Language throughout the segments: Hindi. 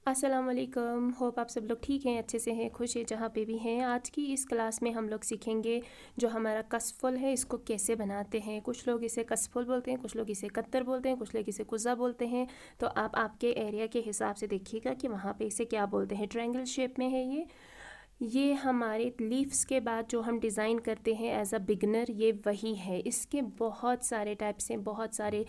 अस्सलाम वालेकुम। होप आप सब लोग ठीक हैं, अच्छे से हैं, खुश हैं जहाँ पे भी हैं। आज की इस क्लास में हम लोग सीखेंगे जो हमारा कसफल है इसको कैसे बनाते हैं। कुछ लोग इसे कसफल बोलते हैं, कुछ लोग इसे कत्तर बोलते हैं, कुछ लोग इसे कुज़ा बोलते हैं। तो आप आपके एरिया के हिसाब से देखिएगा कि वहाँ पे इसे क्या बोलते हैं। ट्रायंगल शेप में है ये हमारे लीव्स के बाद जो हम डिज़ाइन करते हैं एज अ बिगनर, ये वही है। इसके बहुत सारे टाइप्स हैं, बहुत सारे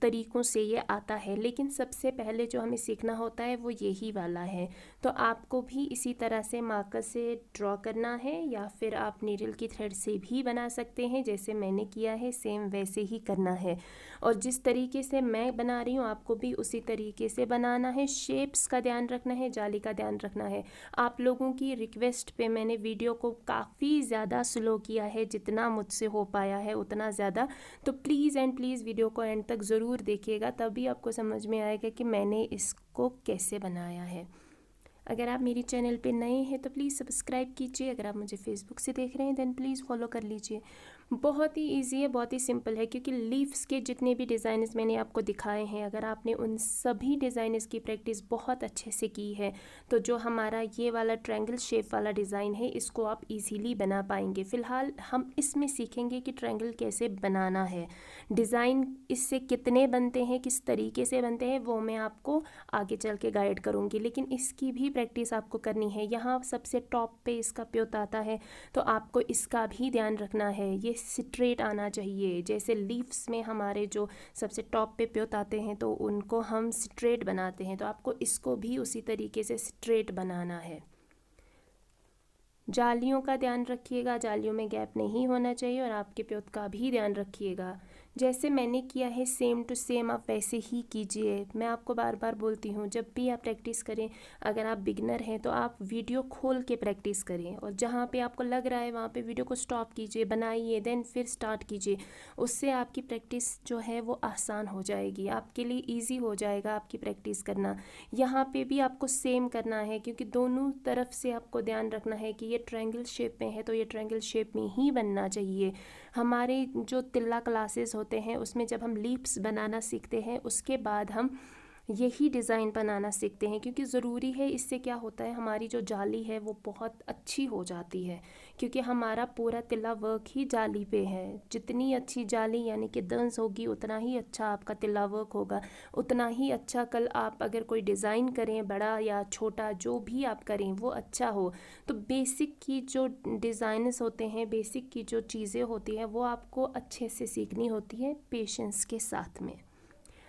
तरीक़ों से ये आता है, लेकिन सबसे पहले जो हमें सीखना होता है वो यही वाला है। तो आपको भी इसी तरह से मार्कर से ड्रॉ करना है या फिर आप नीडल की थ्रेड से भी बना सकते हैं। जैसे मैंने किया है सेम वैसे ही करना है, और जिस तरीके से मैं बना रही हूँ आपको भी उसी तरीके से बनाना है। शेप्स का ध्यान रखना है, जाली का ध्यान रखना है। आप लोगों की रिक्वेस्ट पे मैंने वीडियो को काफ़ी ज़्यादा स्लो किया है, जितना मुझसे हो पाया है उतना ज़्यादा। तो प्लीज़ एंड प्लीज़ वीडियो को एंड तक ज़रूर देखिएगा, तभी आपको समझ में आएगा कि मैंने इसको कैसे बनाया है। अगर आप मेरी चैनल पे नए हैं तो प्लीज़ सब्सक्राइब कीजिए। अगर आप मुझे फेसबुक से देख रहे हैं देन प्लीज़ फॉलो कर लीजिए। बहुत ही इजी है, बहुत ही सिंपल है, क्योंकि लीव्स के जितने भी डिज़ाइन्स मैंने आपको दिखाए हैं, अगर आपने उन सभी डिज़ाइन्स की प्रैक्टिस बहुत अच्छे से की है तो जो हमारा ये वाला ट्रायंगल शेप वाला डिज़ाइन है इसको आप इजीली बना पाएंगे। फ़िलहाल हम इसमें सीखेंगे कि ट्रायंगल कैसे बनाना है। डिज़ाइन इससे कितने बनते हैं, किस तरीके से बनते हैं, वो मैं आपको आगे चल के गाइड करूँगी, लेकिन इसकी भी प्रैक्टिस आपको करनी है। यहाँ सबसे टॉप पे इसका प्योत आता है, तो आपको इसका भी ध्यान रखना है, ये स्ट्रेट आना चाहिए। जैसे लीव्स में हमारे जो सबसे टॉप पे प्योत आते हैं तो उनको हम स्ट्रेट बनाते हैं, तो आपको इसको भी उसी तरीके से स्ट्रेट बनाना है। जालियों का ध्यान रखिएगा, जालियों में गैप नहीं होना चाहिए, और आपके प्योत का भी ध्यान रखिएगा। जैसे मैंने किया है सेम टू सेम आप वैसे ही कीजिए। मैं आपको बार बार बोलती हूँ, जब भी आप प्रैक्टिस करें, अगर आप बिगनर हैं तो आप वीडियो खोल के प्रैक्टिस करें, और जहाँ पे आपको लग रहा है वहाँ पे वीडियो को स्टॉप कीजिए, बनाइए, देन फिर स्टार्ट कीजिए। उससे आपकी प्रैक्टिस जो है वो आसान हो जाएगी, आपके लिए ईजी हो जाएगा आपकी प्रैक्टिस करना। यहाँ पे भी आपको सेम करना है, क्योंकि दोनों तरफ से आपको ध्यान रखना है कि ये ट्रायंगल शेप में है तो ये ट्रायंगल शेप में ही बनना चाहिए। हमारे जो तिल्ला क्लासेस होते हैं उसमें जब हम लीप्स बनाना सीखते हैं उसके बाद हम यही डिज़ाइन बनाना सीखते हैं, क्योंकि ज़रूरी है। इससे क्या होता है, हमारी जो जाली है वो बहुत अच्छी हो जाती है, क्योंकि हमारा पूरा तिल्ला वर्क ही जाली पे है। जितनी अच्छी जाली यानी कि दंस होगी उतना ही अच्छा आपका तिल्ला वर्क होगा, उतना ही अच्छा कल आप अगर कोई डिज़ाइन करें, बड़ा या छोटा जो भी आप करें वो अच्छा हो। तो बेसिक की जो डिज़ाइन्स होते हैं, बेसिक की जो चीज़ें होती हैं वो आपको अच्छे से सीखनी होती है पेशेंस के साथ में।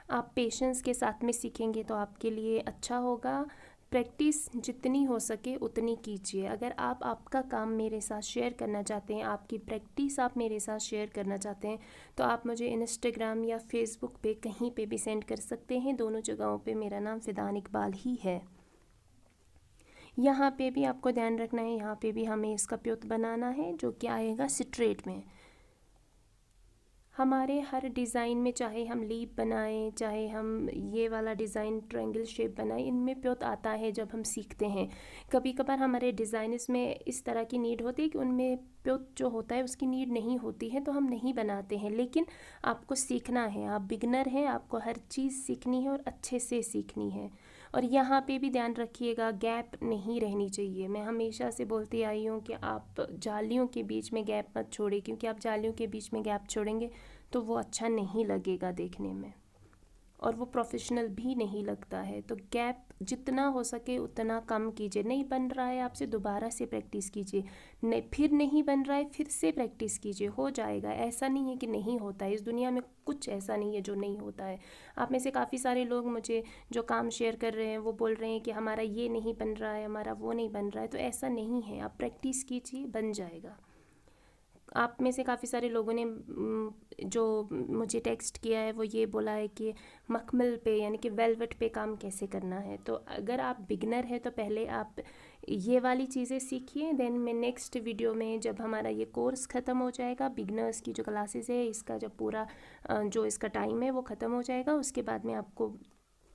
आप पेशेंस के साथ में सीखेंगे तो आपके लिए अच्छा होगा। प्रैक्टिस जितनी हो सके उतनी कीजिए। अगर आप आपका काम मेरे साथ शेयर करना चाहते हैं, आपकी प्रैक्टिस आप मेरे साथ शेयर करना चाहते हैं, तो आप मुझे इंस्टाग्राम या फेसबुक पे कहीं पे भी सेंड कर सकते हैं। दोनों जगहों पे मेरा नाम फ़िदान इकबाल ही है। यहाँ पे भी आपको ध्यान रखना है, यहाँ पे भी हमें इसका प्योत बनाना है जो कि आएगा स्ट्रेट में। हमारे हर डिज़ाइन में, चाहे हम लीप बनाएं, चाहे हम ये वाला डिज़ाइन ट्रायंगल शेप बनाएं, इनमें प्योत आता है जब हम सीखते हैं। कभी कभार हमारे डिज़ाइन्स में इस तरह की नीड होती है कि उनमें प्योत जो होता है उसकी नीड नहीं होती है, तो हम नहीं बनाते हैं, लेकिन आपको सीखना है। आप बिगनर हैं, आपको हर चीज़ सीखनी है और अच्छे से सीखनी है। और यहाँ पे भी ध्यान रखिएगा, गैप नहीं रहनी चाहिए। मैं हमेशा से बोलती आई हूँ कि आप जालियों के बीच में गैप मत छोड़ें, क्योंकि आप जालियों के बीच में गैप छोड़ेंगे तो वो अच्छा नहीं लगेगा देखने में, और वो प्रोफेशनल भी नहीं लगता है। तो गैप जितना हो सके उतना कम कीजिए। नहीं बन रहा है आपसे, दोबारा से प्रैक्टिस कीजिए। नहीं, फिर नहीं बन रहा है, फिर से प्रैक्टिस कीजिए, हो जाएगा। ऐसा नहीं है कि नहीं होता है, इस दुनिया में कुछ ऐसा नहीं है जो नहीं होता है। आप में से काफ़ी सारे लोग मुझे जो काम शेयर कर रहे हैं वो बोल रहे हैं कि हमारा ये नहीं बन रहा है, हमारा वो नहीं बन रहा है, तो ऐसा नहीं है। आप प्रैक्टिस कीजिए, बन जाएगा। आप में से काफ़ी सारे लोगों ने जो मुझे टेक्स्ट किया है वो ये बोला है कि मखमल पे यानी कि वेलवेट पे काम कैसे करना है। तो अगर आप बिगनर हैं तो पहले आप ये वाली चीज़ें सीखिए, देन मैं नेक्स्ट वीडियो में जब हमारा ये कोर्स ख़त्म हो जाएगा, बिगनर्स की जो क्लासेस है, इसका जब पूरा जो इसका टाइम है वो ख़त्म हो जाएगा, उसके बाद मैं आपको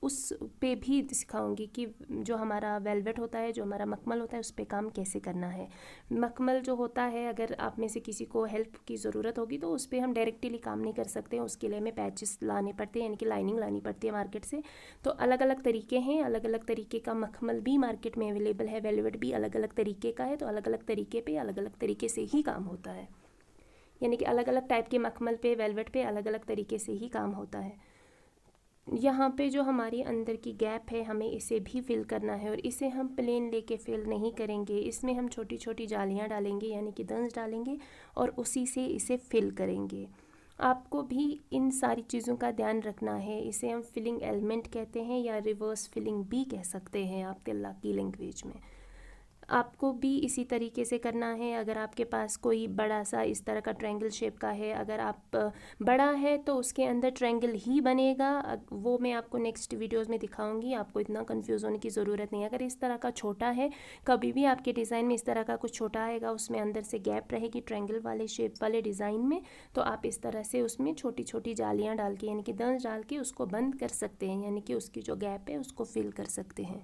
उस पे भी सिखाऊंगी कि जो हमारा वेलवेट होता है, जो हमारा मखमल होता है, उस पे काम कैसे करना है। मखमल जो होता है, अगर आप में से किसी को हेल्प की ज़रूरत होगी तो उस पर हम डायरेक्टली काम नहीं कर सकते हैं, उसके लिए हमें पैचेस लाने पड़ते हैं, यानी कि लाइनिंग लानी पड़ती है मार्केट से। तो अलग अलग तरीके हैं, अलग अलग तरीके का मखमल भी मार्केट में अवेलेबल है, वेलवेट भी अलग अलग तरीके का है। तो अलग अलग तरीके पे अलग अलग तरीके से ही काम होता है, यानी कि अलग अलग टाइप के मखमल पे, वेलवेट पे अलग अलग तरीके से ही काम होता है। यहाँ पे जो हमारी अंदर की गैप है, हमें इसे भी फिल करना है, और इसे हम प्लेन लेके फिल नहीं करेंगे। इसमें हम छोटी छोटी जालियाँ डालेंगे, यानी कि दंस डालेंगे, और उसी से इसे फिल करेंगे। आपको भी इन सारी चीज़ों का ध्यान रखना है। इसे हम फिलिंग एलिमेंट कहते हैं, या रिवर्स फिलिंग भी कह सकते हैं आप तिल्ला की लैंग्वेज में। आपको भी इसी तरीके से करना है। अगर आपके पास कोई बड़ा सा इस तरह का ट्रायंगल शेप का है, अगर आप बड़ा है तो उसके अंदर ट्रायंगल ही बनेगा, वो मैं आपको नेक्स्ट वीडियोस में दिखाऊंगी, आपको इतना कंफ्यूज होने की ज़रूरत नहीं है। अगर इस तरह का छोटा है, कभी भी आपके डिज़ाइन में इस तरह का कुछ छोटा आएगा, उसमें अंदर से गैप रहेगी ट्रायंगल वाले शेप वाले डिज़ाइन में, तो आप इस तरह से उसमें छोटी छोटी जालियाँ डाल के, यानी कि दंस डाल के उसको बंद कर सकते हैं, यानी कि उसकी जो गैप है उसको फिल कर सकते हैं।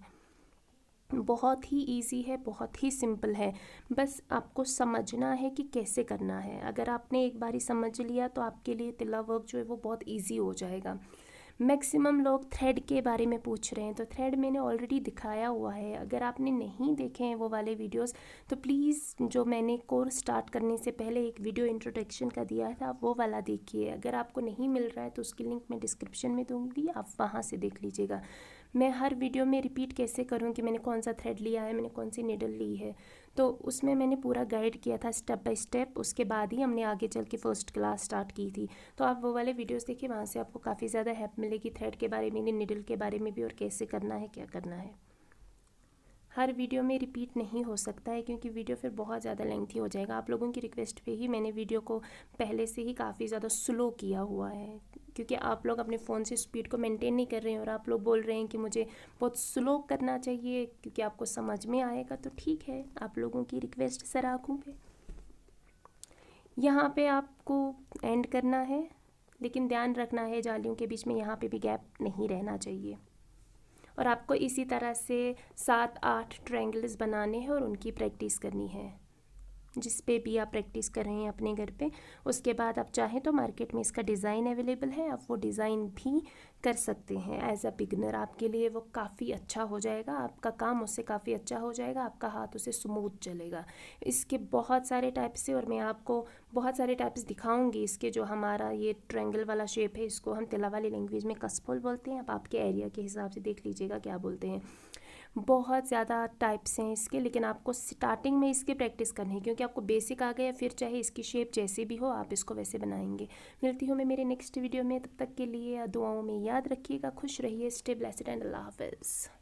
बहुत ही इजी है, बहुत ही सिंपल है, बस आपको समझना है कि कैसे करना है। अगर आपने एक बारी समझ लिया तो आपके लिए तिल्ला वर्क जो है वो बहुत इजी हो जाएगा। मैक्सिमम लोग थ्रेड के बारे में पूछ रहे हैं, तो थ्रेड मैंने ऑलरेडी दिखाया हुआ है। अगर आपने नहीं देखे हैं वो वाले वीडियोस, तो प्लीज़ जो मैंने कोर्स स्टार्ट करने से पहले एक वीडियो इंट्रोडक्शन का दिया था, वो वाला देखिए। अगर आपको नहीं मिल रहा है तो उसकी लिंक मैं डिस्क्रिप्शन में दूँगी, आप वहाँ से देख लीजिएगा। मैं हर वीडियो में रिपीट कैसे करूँ कि मैंने कौन सा थ्रेड लिया है, मैंने कौन सी नीडल ली है, तो उसमें मैंने पूरा गाइड किया था स्टेप बाय स्टेप। उसके बाद ही हमने आगे चल के फर्स्ट क्लास स्टार्ट की थी। तो आप वो वाले वीडियोस देखिए, वहाँ से आपको काफ़ी ज़्यादा हेल्प मिलेगी थ्रेड के बारे में, नीडल के बारे में भी, और कैसे करना है, क्या करना है। हर वीडियो में रिपीट नहीं हो सकता है, क्योंकि वीडियो फिर बहुत ज़्यादा लेंथी हो जाएगा। आप लोगों की रिक्वेस्ट पे ही मैंने वीडियो को पहले से ही काफ़ी ज़्यादा स्लो किया हुआ है, क्योंकि आप लोग अपने फ़ोन से स्पीड को मेंटेन नहीं कर रहे हैं, और आप लोग बोल रहे हैं कि मुझे बहुत स्लो करना चाहिए क्योंकि आपको समझ में आएगा। तो ठीक है, आप लोगों की रिक्वेस्ट सर आँखों पे। यहाँ पे आपको एंड करना है, लेकिन ध्यान रखना है जालियों के बीच में यहाँ पे भी गैप नहीं रहना चाहिए। और आपको इसी तरह से 7-8 ट्रायंगल्स बनाने हैं और उनकी प्रैक्टिस करनी है, जिस पे भी आप प्रैक्टिस कर रहे हैं अपने घर पे। उसके बाद आप चाहें तो मार्केट में इसका डिज़ाइन अवेलेबल है, आप वो डिज़ाइन भी कर सकते हैं। एज अ बिगनर आपके लिए वो काफ़ी अच्छा हो जाएगा, आपका काम उससे काफ़ी अच्छा हो जाएगा, आपका हाथ उससे स्मूथ चलेगा। इसके बहुत सारे टाइप्स है, और मैं आपको बहुत सारे टाइप्स दिखाऊंगी इसके। जो हमारा ये ट्रायंगल वाला शेप है, इसको हम तिल्ला वाली लैंग्वेज में कसफोल बोलते हैं। आप आपके एरिया के हिसाब से देख लीजिएगा क्या बोलते हैं। बहुत ज़्यादा टाइप्स हैं इसके, लेकिन आपको स्टार्टिंग में इसकी प्रैक्टिस करनी है, क्योंकि आपको बेसिक आ गया, फिर चाहे इसकी शेप जैसी भी हो आप इसको वैसे बनाएंगे। मिलती हूँ मैं मेरे नेक्स्ट वीडियो में, तब तक के लिए दुआओं में याद रखिएगा, खुश रहिए, स्टे ब्लेस्ड एंड अल्लाह हाफिज़।